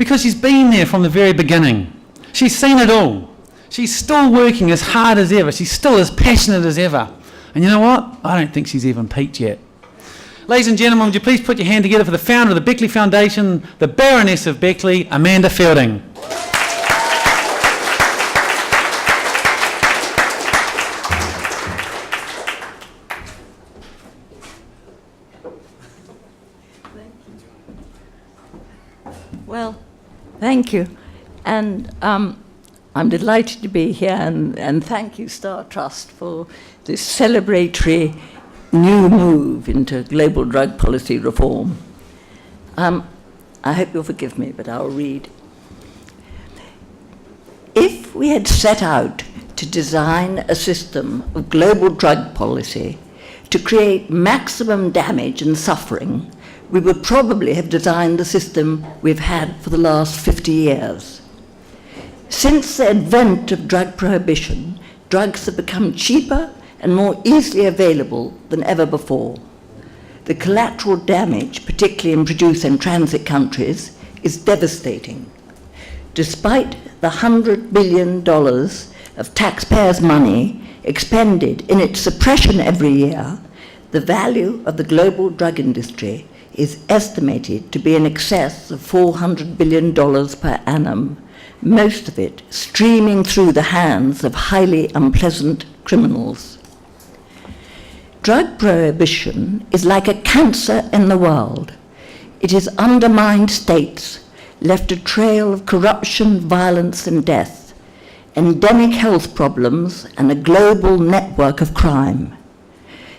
because she's been there from the very beginning. She's seen it all. She's still working as hard as ever. She's still as passionate as ever. And you know what? I don't think she's even peaked yet. Ladies and gentlemen, would you please put your hand together for the founder of the Beckley Foundation, the Baroness of Beckley, Amanda Feilding. Well, thank you. And I'm delighted to be here, and thank you, Star Trust, for this celebratory new move into global drug policy reform. I hope you'll forgive me, but I'll read. If we had set out to design a system of global drug policy to create maximum damage and suffering, we would probably have designed the system we've had for the last 50 years. Since the advent of drug prohibition, drugs have become cheaper and more easily available than ever before. The collateral damage, particularly in produce and transit countries, is devastating. Despite the $100 billion of taxpayers' money expended in its suppression every year, the value of the global drug industry is estimated to be in excess of $400 billion per annum, most of it streaming through the hands of highly unpleasant criminals. Drug prohibition is like a cancer in the world. It has undermined states, left a trail of corruption, violence, and death, endemic health problems, and a global network of crime.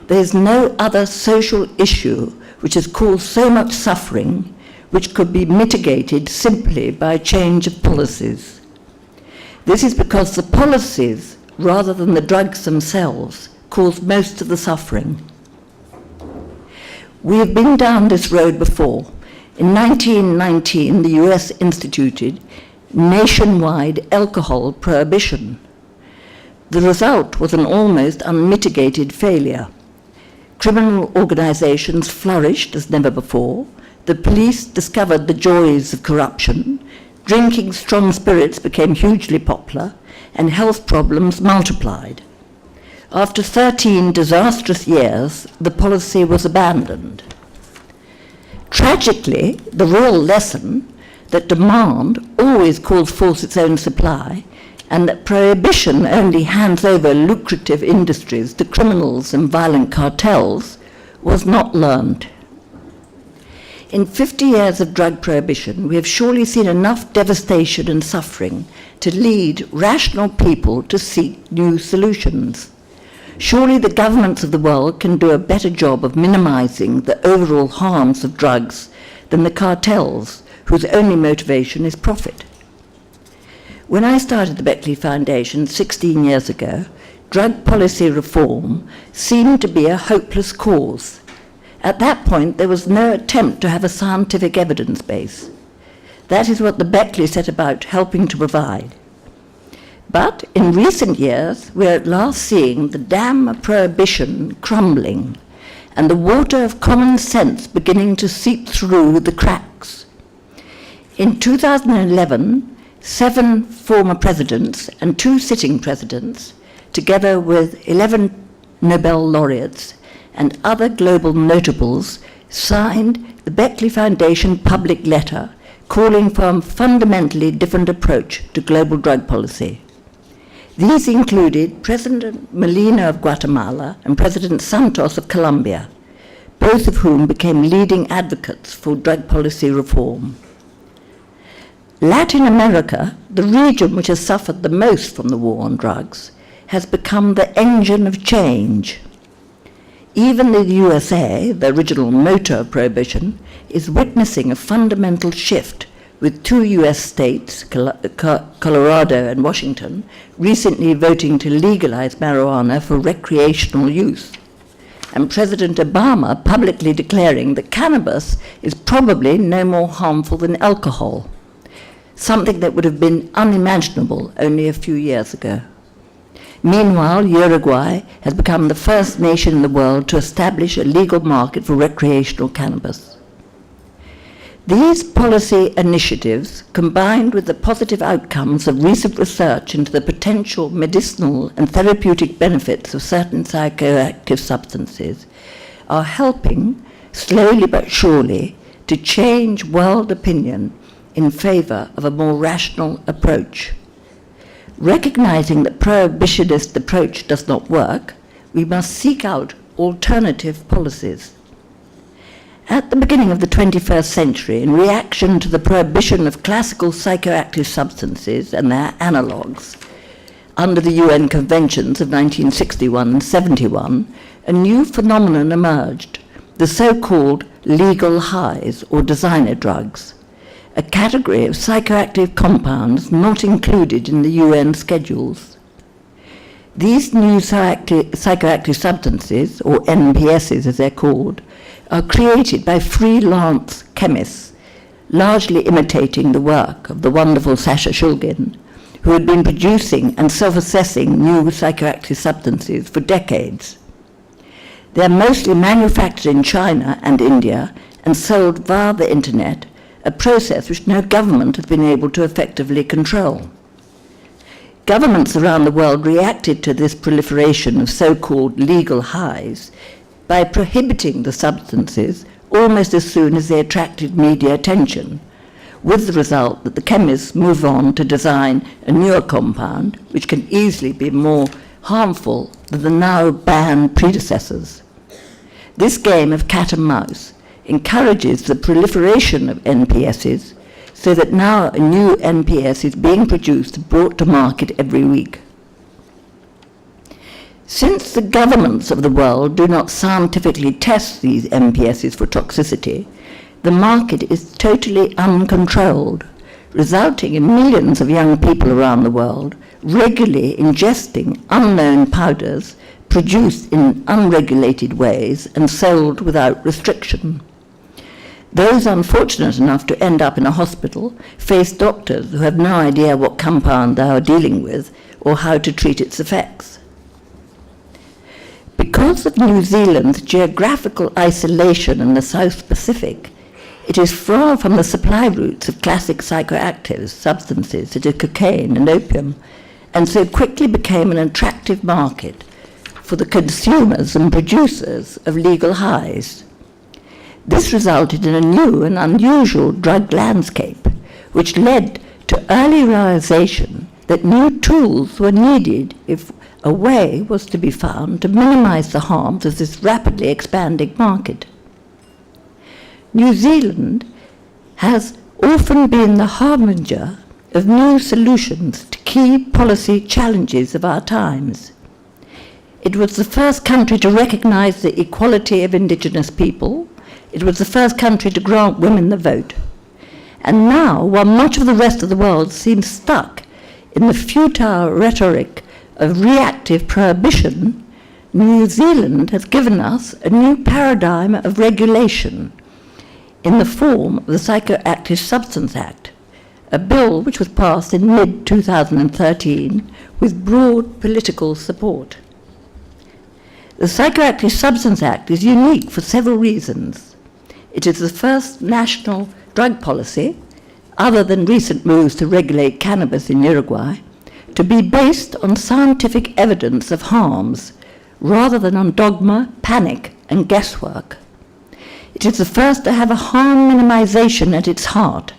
There is no other social issue which has caused so much suffering which could be mitigated simply by a change of policies. This is because the policies, rather than the drugs themselves, cause most of the suffering. We have been down this road before. In 1919, the US instituted nationwide alcohol prohibition. The result was an almost unmitigated failure. Criminal organizations flourished as never before. The police discovered the joys of corruption. Drinking strong spirits became hugely popular, and health problems multiplied. After 13 disastrous years, the policy was abandoned. Tragically, the real lesson that demand always calls forth its own supply, and that prohibition only hands over lucrative industries to criminals and violent cartels, was not learned. In 50 years of drug prohibition, we have surely seen enough devastation and suffering to lead rational people to seek new solutions. Surely the governments of the world can do a better job of minimizing the overall harms of drugs than the cartels, whose only motivation is profit. When I started the Beckley Foundation 16 years ago, drug policy reform seemed to be a hopeless cause. At that point, there was no attempt to have a scientific evidence base. That is what the Beckley set about helping to provide. But in recent years, we're at last seeing the dam of prohibition crumbling and the water of common sense beginning to seep through the cracks. In 2011, 7 former presidents and 2 sitting presidents, together with 11 Nobel laureates and other global notables, signed the Beckley Foundation public letter calling for a fundamentally different approach to global drug policy. These included President Molina of Guatemala and President Santos of Colombia, both of whom became leading advocates for drug policy reform. Latin America, the region which has suffered the most from the war on drugs, has become the engine of change. Even the USA, the original motor of prohibition, is witnessing a fundamental shift, with 2 US states, Colorado and Washington, recently voting to legalize marijuana for recreational use, and President Obama publicly declaring that cannabis is probably no more harmful than alcohol, something that would have been unimaginable only a few years ago. Meanwhile, Uruguay has become the first nation in the world to establish a legal market for recreational cannabis. These policy initiatives, combined with the positive outcomes of recent research into the potential medicinal and therapeutic benefits of certain psychoactive substances, are helping, slowly but surely, to change world opinion in favour of a more rational approach. Recognizing that prohibitionist approach does not work, we must seek out alternative policies. At the beginning of the 21st century, in reaction to the prohibition of classical psychoactive substances and their analogues, under the UN Conventions of 1961 and 71, a new phenomenon emerged, the so-called legal highs or designer drugs, a category of psychoactive compounds not included in the UN schedules. These new psychoactive substances, or NPSs as they're called, are created by freelance chemists, largely imitating the work of the wonderful Sasha Shulgin, who had been producing and self-assessing new psychoactive substances for decades. They are mostly manufactured in China and India and sold via the internet, a process which no government has been able to effectively control. Governments around the world reacted to this proliferation of so-called legal highs by prohibiting the substances almost as soon as they attracted media attention, with the result that the chemists move on to design a newer compound which can easily be more harmful than the now banned predecessors. This game of cat and mouse encourages the proliferation of NPSs, so that now a new NPS is being produced and brought to market every week. Since the governments of the world do not scientifically test these NPSs for toxicity, the market is totally uncontrolled, resulting in millions of young people around the world regularly ingesting unknown powders produced in unregulated ways and sold without restriction. Those unfortunate enough to end up in a hospital face doctors who have no idea what compound they are dealing with or how to treat its effects. Because of New Zealand's geographical isolation in the South Pacific, it is far from the supply routes of classic psychoactive substances such as cocaine and opium, and so quickly became an attractive market for the consumers and producers of legal highs. This resulted in a new and unusual drug landscape, which led to early realization that new tools were needed if a way was to be found to minimize the harms of this rapidly expanding market. New Zealand has often been the harbinger of new solutions to key policy challenges of our times. It was the first country to recognize the equality of indigenous people. It was the first country to grant women the vote. And now, while much of the rest of the world seems stuck in the futile rhetoric of reactive prohibition, New Zealand has given us a new paradigm of regulation in the form of the Psychoactive Substances Act, a bill which was passed in mid-2013 with broad political support. The Psychoactive Substances Act is unique for several reasons. It is the first national drug policy, other than recent moves to regulate cannabis in Uruguay, to be based on scientific evidence of harms, rather than on dogma, panic, and guesswork. It is the first to have a harm minimization at its heart,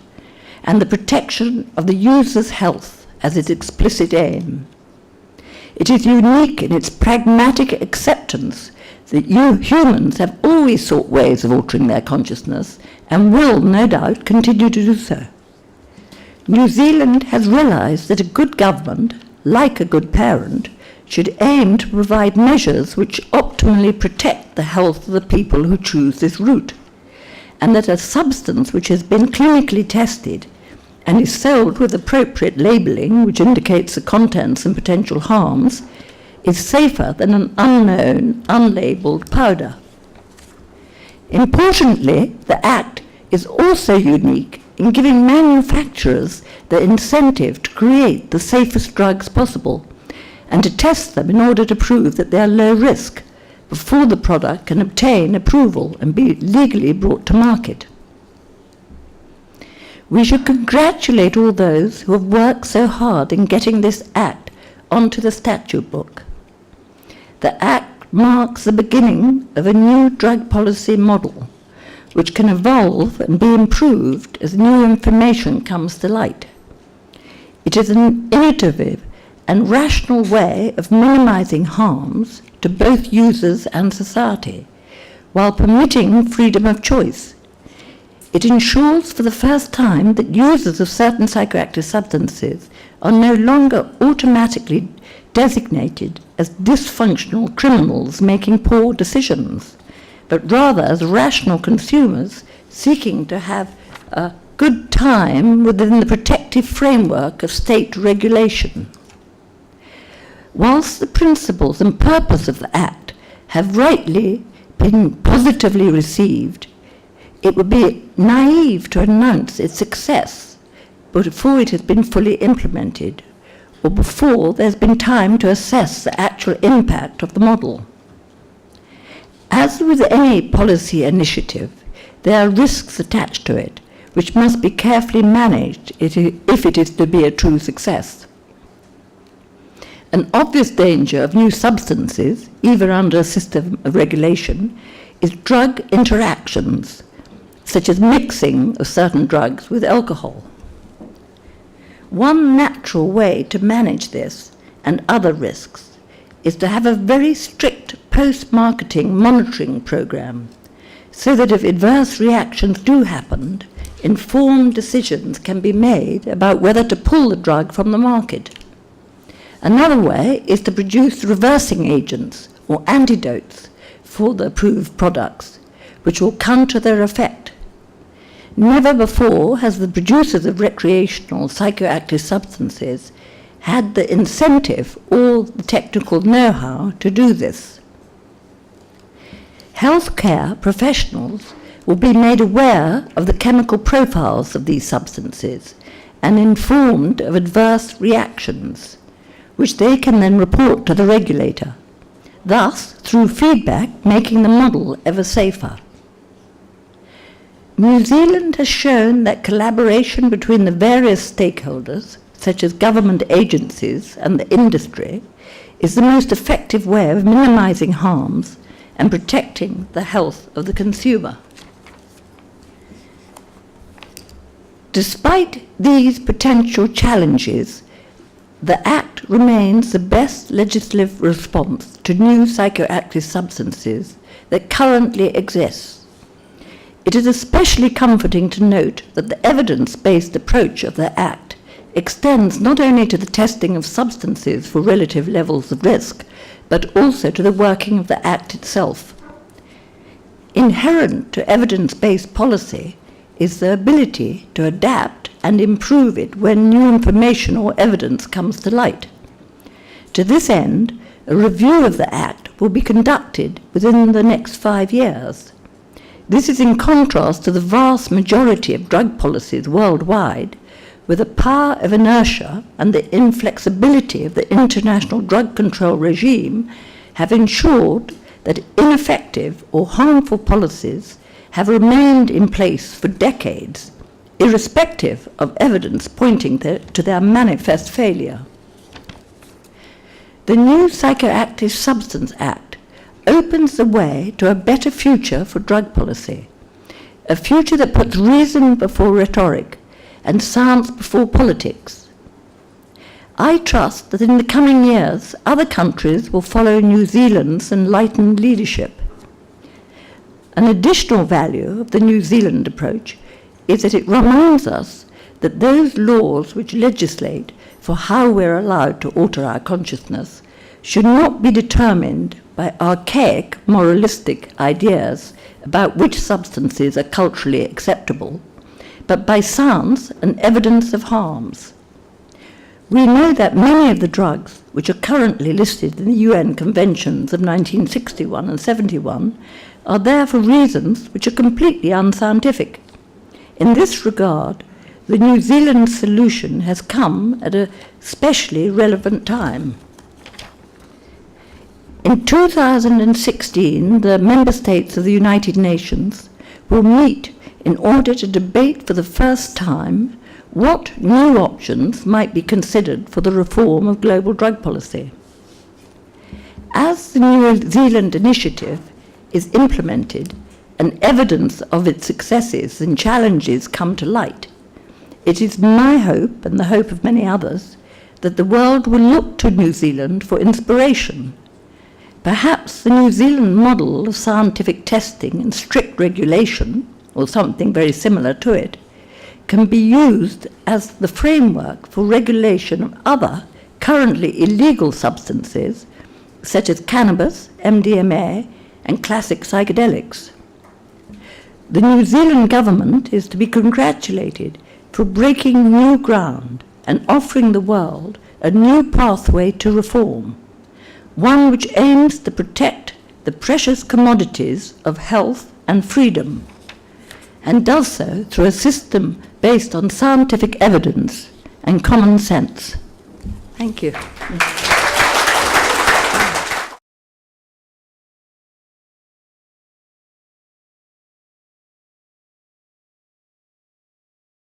and the protection of the user's health as its explicit aim. It is unique in its pragmatic acceptance that humans have always sought ways of altering their consciousness and will, no doubt, continue to do so. New Zealand has realized that a good government, like a good parent, should aim to provide measures which optimally protect the health of the people who choose this route, and that a substance which has been clinically tested and is sold with appropriate labeling, which indicates the contents and potential harms, is safer than an unknown, unlabeled powder. Importantly, the Act is also unique in giving manufacturers the incentive to create the safest drugs possible and to test them in order to prove that they are low risk before the product can obtain approval and be legally brought to market. We should congratulate all those who have worked so hard in getting this Act onto the statute book. The Act marks the beginning of a new drug policy model, which can evolve and be improved as new information comes to light. It is an innovative and rational way of minimizing harms to both users and society, while permitting freedom of choice. It ensures for the first time that users of certain psychoactive substances are no longer automatically designated as dysfunctional criminals making poor decisions, but rather as rational consumers seeking to have a good time within the protective framework of state regulation. Whilst the principles and purpose of the Act have rightly been positively received, it would be naive to announce its success before it has been fully implemented, or before there's been time to assess the actual impact of the model. As with any policy initiative, there are risks attached to it, which must be carefully managed if it is to be a true success. An obvious danger of new substances, even under a system of regulation, is drug interactions, such as mixing of certain drugs with alcohol. One natural way to manage this and other risks is to have a very strict post-marketing monitoring program, so that if adverse reactions do happen, informed decisions can be made about whether to pull the drug from the market. Another way is to produce reversing agents or antidotes for the approved products, which will counter their effect. Never before has the producers of recreational psychoactive substances had the incentive or the technical know-how to do this. Healthcare professionals will be made aware of the chemical profiles of these substances and informed of adverse reactions, which they can then report to the regulator, thus, through feedback, making the model ever safer. New Zealand has shown that collaboration between the various stakeholders, such as government agencies and the industry, is the most effective way of minimizing harms and protecting the health of the consumer. Despite these potential challenges, the Act remains the best legislative response to new psychoactive substances that currently exists. It is especially comforting to note that the evidence-based approach of the Act extends not only to the testing of substances for relative levels of risk, but also to the working of the Act itself. Inherent to evidence-based policy is the ability to adapt and improve it when new information or evidence comes to light. To this end, a review of the Act will be conducted within the next 5 years. This is in contrast to the vast majority of drug policies worldwide, where the power of inertia and the inflexibility of the international drug control regime have ensured that ineffective or harmful policies have remained in place for decades, irrespective of evidence pointing to their manifest failure. The new Psychoactive Substances Act opens the way to a better future for drug policy, a future that puts reason before rhetoric and science before politics. I trust that in the coming years, other countries will follow New Zealand's enlightened leadership. An additional value of the New Zealand approach is that it reminds us that those laws which legislate for how we're allowed to alter our consciousness should not be determined by archaic moralistic ideas about which substances are culturally acceptable, but by science and evidence of harms. We know that many of the drugs which are currently listed in the UN Conventions of 1961 and 71 are there for reasons which are completely unscientific. In this regard, the New Zealand solution has come at a especially relevant time. In 2016, the member states of the United Nations will meet in order to debate for the first time what new options might be considered for the reform of global drug policy. As the New Zealand initiative is implemented and evidence of its successes and challenges come to light, it is my hope, and the hope of many others, that the world will look to New Zealand for inspiration. Perhaps the New Zealand model of scientific testing and strict regulation, or something very similar to it, can be used as the framework for regulation of other currently illegal substances, such as cannabis, MDMA, and classic psychedelics. The New Zealand government is to be congratulated for breaking new ground and offering the world a new pathway to reform, one which aims to protect the precious commodities of health and freedom, and does so through a system based on scientific evidence and common sense. Thank you.